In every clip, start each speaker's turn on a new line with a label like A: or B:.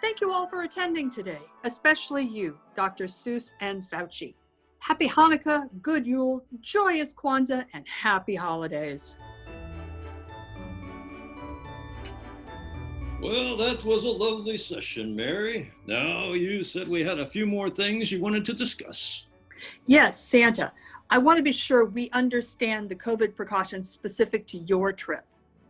A: Thank you all for attending today, especially you, Dr. Seuss and Fauci. Happy Hanukkah, good Yule, joyous Kwanzaa, and happy holidays.
B: Well, that was a lovely session, Mary. Now, you said we had a few more things you wanted to discuss.
A: Yes, Santa. I want to be sure we understand the COVID precautions specific to your trip.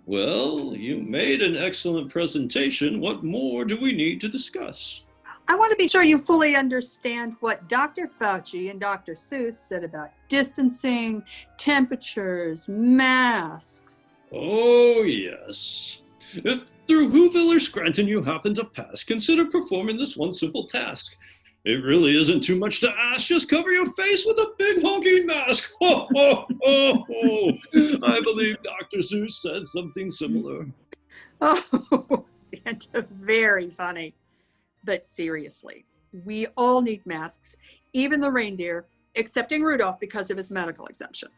B: Well, you made an excellent presentation. What more do we need to discuss?
A: I want to be sure you fully understand what Dr. Fauci and Dr. Seuss said about distancing, temperatures, masks.
B: Oh, yes. If through Whoville or Scranton you happen to pass, consider performing this one simple task. It really isn't too much to ask. Just cover your face with a big honking mask. Ho, ho, ho, ho. I believe Dr. Seuss said something similar.
A: Oh, Santa, very funny. But seriously, we all need masks, even the reindeer, excepting Rudolph because of his medical exemption.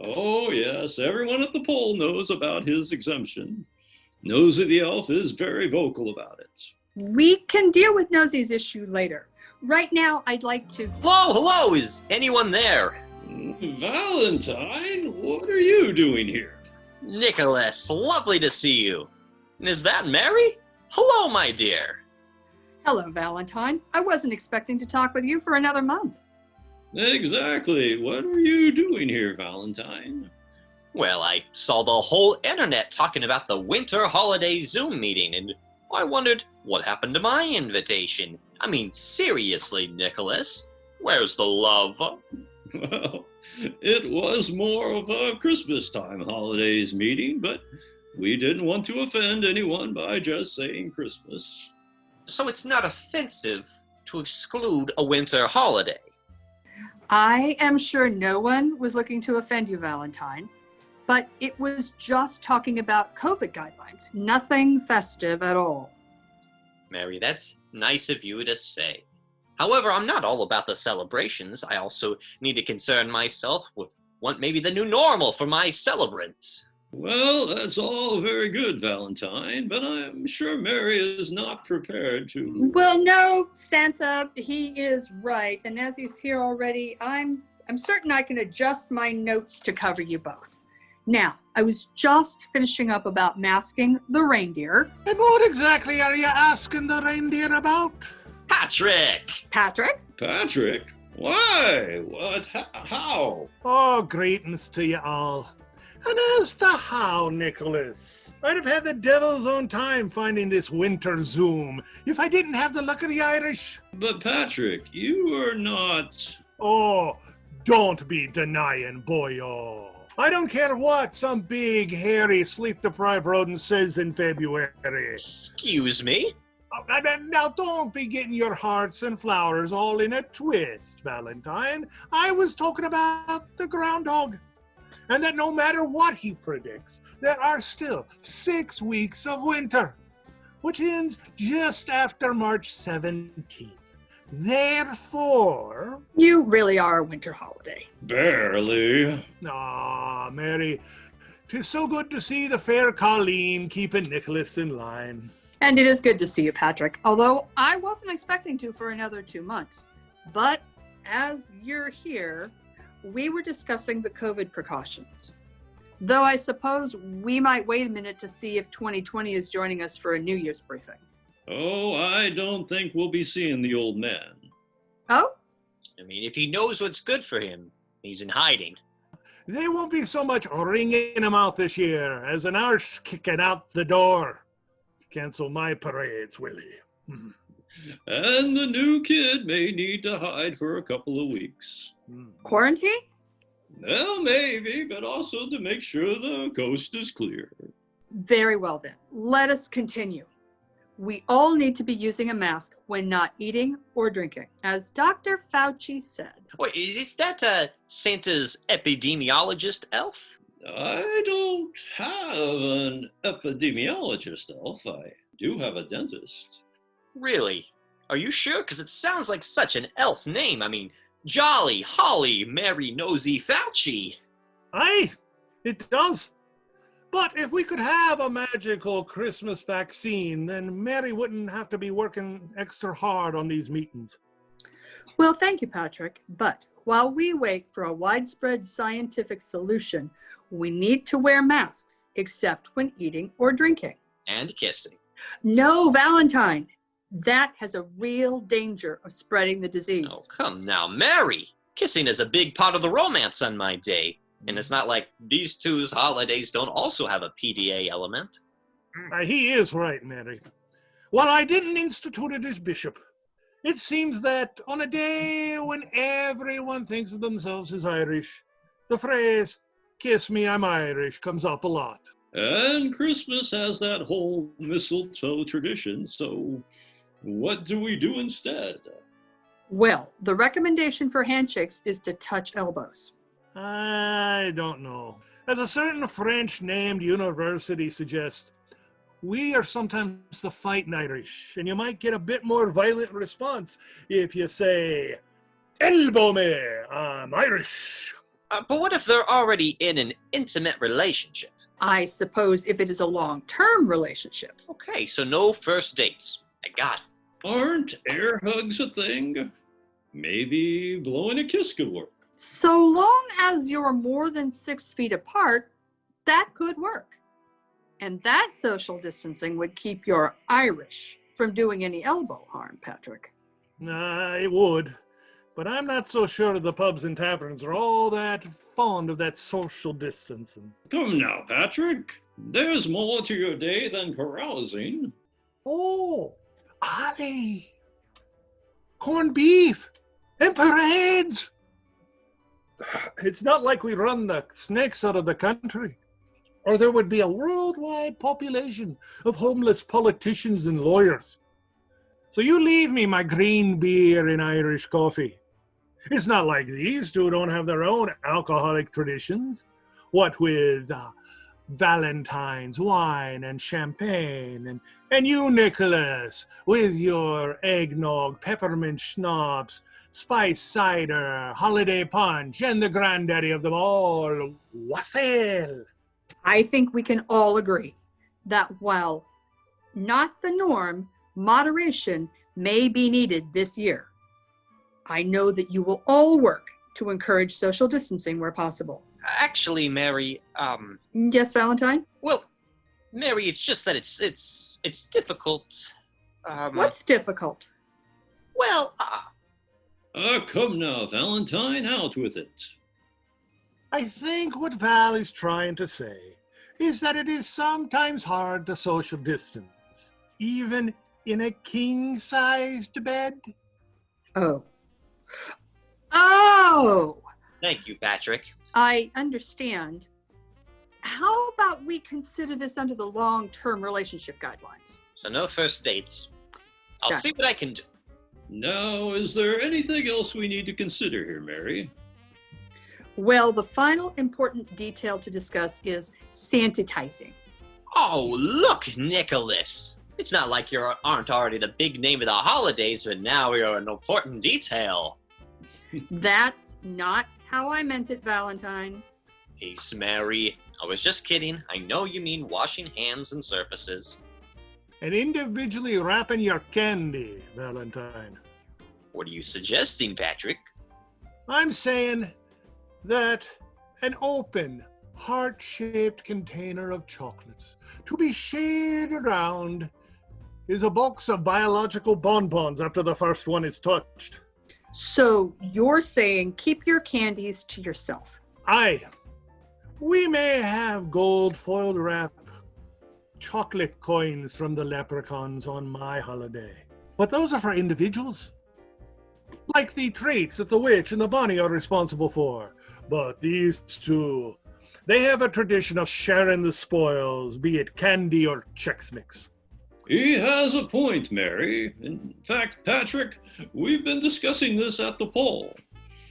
B: Oh, yes. Everyone at the poll knows about his exemption. Nosy the elf is very vocal about it.
A: We can deal with Nosy's issue later. Right now, I'd like to...
C: Hello, is anyone there?
B: Valentine, what are you doing here?
C: Nicholas, lovely to see you. And is that Mary? Hello, my dear.
A: Hello, Valentine. I wasn't expecting to talk with you for another month.
B: Exactly. What are you doing here, Valentine?
C: Well, I saw the whole internet talking about the winter holiday Zoom meeting, and I wondered what happened to my invitation. I mean, seriously, Nicholas, where's the love?
B: Well, it was more of a Christmas time holidays meeting, but we didn't want to offend anyone by just saying Christmas.
C: So it's not offensive to exclude a winter holiday.
A: I am sure no one was looking to offend you, Valentine, but it was just talking about COVID guidelines, nothing festive at all.
C: Mary, that's nice of you to say. However, I'm not all about the celebrations. I also need to concern myself with what may be the new normal for my celebrants.
B: Well, that's all very good, Valentine, but I'm sure Mary is not prepared to...
A: Well, no, Santa, he is right. And as he's here already, I'm certain I can adjust my notes to cover you both. Now, I was just finishing up about masking the reindeer.
D: And what exactly are you asking the reindeer about?
C: Patrick!
A: Patrick?
B: Patrick? Why? What? How?
D: Oh, greetings to you all. And as to how, Nicholas, I'd have had the devil's own time finding this winter Zoom if I didn't have the luck of the Irish.
B: But Patrick, you are not...
D: Oh, don't be denying, boyo. I don't care what some big, hairy, sleep-deprived rodent says in February.
C: Excuse me?
D: Now, don't be getting your hearts and flowers all in a twist, Valentine. I was talking about the groundhog. And that no matter what he predicts, there are still 6 weeks of winter, which ends just after March 17th. Therefore...
A: You really are a winter holiday.
B: Barely.
D: Ah, Mary, 'tis so good to see the fair Colleen keeping Nicholas in line.
A: And it is good to see you, Patrick, although I wasn't expecting to for another 2 months. But as you're here, we were discussing the COVID precautions. Though I suppose we might wait a minute to see if 2020 is joining us for a New Year's briefing.
B: Oh, I don't think we'll be seeing the old man.
A: Oh?
C: I mean, if he knows what's good for him, he's in hiding.
D: There won't be so much ringing him out this year as an arse kicking out the door. Cancel my parades, will he?
B: And the new kid may need to hide for a couple of weeks.
A: Quarantine?
B: Well, maybe, but also to make sure the coast is clear.
A: Very well then. Let us continue. We all need to be using a mask when not eating or drinking, as Dr. Fauci said.
C: Wait, is that Santa's epidemiologist elf?
B: I don't have an epidemiologist, Elf. I do have a dentist.
C: Really? Are you sure? Because it sounds like such an elf name. I mean, Jolly, Holly, Mary, Nosy, Fauci.
D: Aye, it does. But if we could have a magical Christmas vaccine, then Mary wouldn't have to be working extra hard on these meetings.
A: Well, thank you, Patrick. But while we wait for a widespread scientific solution, we need to wear masks, except when eating or drinking.
C: And kissing.
A: No, Valentine. That has a real danger of spreading the disease.
C: Oh, come now, Mary! Kissing is a big part of the romance on my day. And it's not like these two's holidays don't also have a PDA element.
D: He is right, Mary. While I didn't institute it as bishop, it seems that on a day when everyone thinks of themselves as Irish, the phrase, "Kiss me, I'm Irish," comes up a lot.
B: And Christmas has that whole mistletoe tradition, so what do we do instead?
A: Well, the recommendation for handshakes is to touch elbows.
D: I don't know. As a certain French-named university suggests, we are sometimes the fighting Irish, and you might get a bit more violent response if you say, "Elbow me, I'm Irish."
C: But what if they're already in an intimate relationship?
A: I suppose if it is a long-term relationship.
C: Okay, so no first dates. I got it.
B: Aren't air hugs a thing? Maybe blowing a kiss could work.
A: So long as you're more than 6 feet apart, that could work. And that social distancing would keep your Irish from doing any elbow harm, Patrick.
D: It would. But I'm not so sure the pubs and taverns are all that fond of that social distancing.
B: Come now, Patrick. There's more to your day than carousing.
D: Oh, aye. Corned beef and parades. It's not like we run the snakes out of the country, or there would be a worldwide population of homeless politicians and lawyers. So you leave me my green beer and Irish coffee. It's not like these two don't have their own alcoholic traditions. What with Valentine's wine and champagne, and you, Nicholas, with your eggnog, peppermint schnapps, spice cider, holiday punch, and the granddaddy of them all, wassail.
A: I think we can all agree that while not the norm, moderation may be needed this year. I know that you will all work to encourage social distancing where possible.
C: Actually, Mary,
A: Yes, Valentine?
C: well, Mary, it's just that it's difficult.
A: What's difficult?
C: Well,
B: Come now, Valentine, out with it.
D: I think what Val is trying to say is that it is sometimes hard to social distance, even in a king-sized bed.
A: Oh. Oh!
C: thank you, Patrick.
A: I understand. How about we consider this under the long-term relationship guidelines?
C: So no first dates. I'll
A: Got
C: see what I can do.
B: Now, is there anything else we need to consider here, Mary?
A: Well, the final important detail to discuss is sanitizing.
C: Oh, look, Nicholas. It's not like you aren't already the big name of the holidays, but now you're an important detail.
A: That's not how I meant it, Valentine.
C: Peace, Mary. I was just kidding. I know you mean washing hands and surfaces.
D: And individually wrapping your candy, Valentine.
C: What are you suggesting, Patrick?
D: I'm saying that an open, heart-shaped container of chocolates to be shared around is a box of biological bonbons after the first one is touched.
A: So you're saying keep your candies to yourself.
D: Aye. We may have gold foil wrap chocolate coins from the leprechauns on my holiday, but those are for individuals. Like the treats that the witch and the bunny are responsible for. But these two, they have a tradition of sharing the spoils, be it candy or Chex Mix.
B: He has a point, Mary. In fact, Patrick, we've been discussing this at the poll.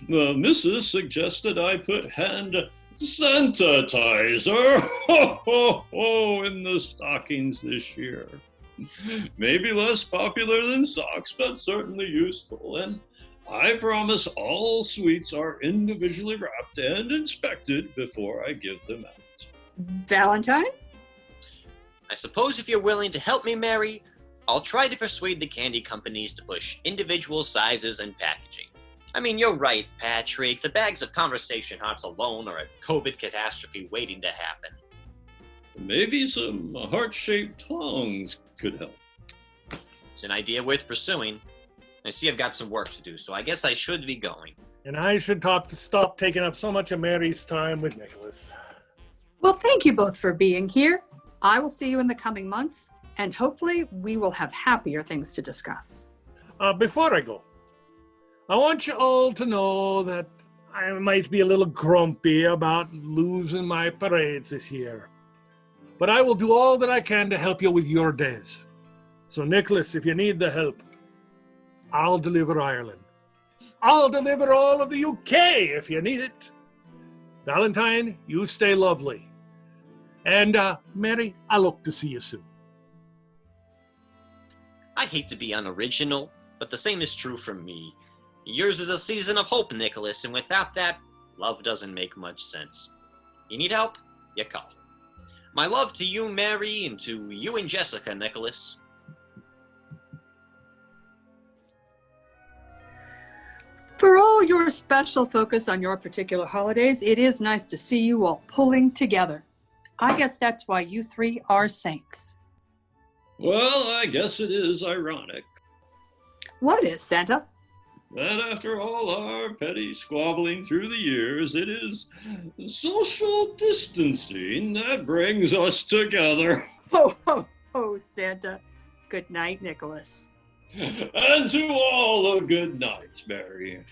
B: The missus suggested I put hand sanitizer in the stockings this year. Maybe less popular than socks, but certainly useful. And I promise all sweets are individually wrapped and inspected before I give them out.
A: Valentine?
C: I suppose if you're willing to help me, Mary, I'll try to persuade the candy companies to push individual sizes and packaging. I mean, you're right, Patrick. The bags of conversation hearts alone are a COVID catastrophe waiting to happen.
B: Maybe some heart-shaped tongs could help.
C: It's an idea worth pursuing. I see I've got some work to do, so I guess I should be going.
D: And I should stop taking up so much of Mary's time with Nicholas.
A: Well, thank you both for being here. I will see you in the coming months, and hopefully we will have happier things to discuss.
D: Before I go, I want you all to know that I might be a little grumpy about losing my parades this year. But I will do all that I can to help you with your days. So, Nicholas, if you need the help, I'll deliver Ireland. I'll deliver all of the UK if you need it. Valentine, you stay lovely. And, Mary, I look to see you soon.
C: I hate to be unoriginal, but the same is true for me. Yours is a season of hope, Nicholas, and without that, love doesn't make much sense. You need help? You call. My love to you, Mary, and to you and Jessica, Nicholas.
A: For all your special focus on your particular holidays, it is nice to see you all pulling together. I guess that's why you three are saints.
B: Well, I guess it is ironic
A: What is, Santa?
B: that after all our petty squabbling through the years, it is social distancing that brings us together.
A: Ho, ho, ho, Santa. Good night, Nicholas.
B: And to all a good night, Mary.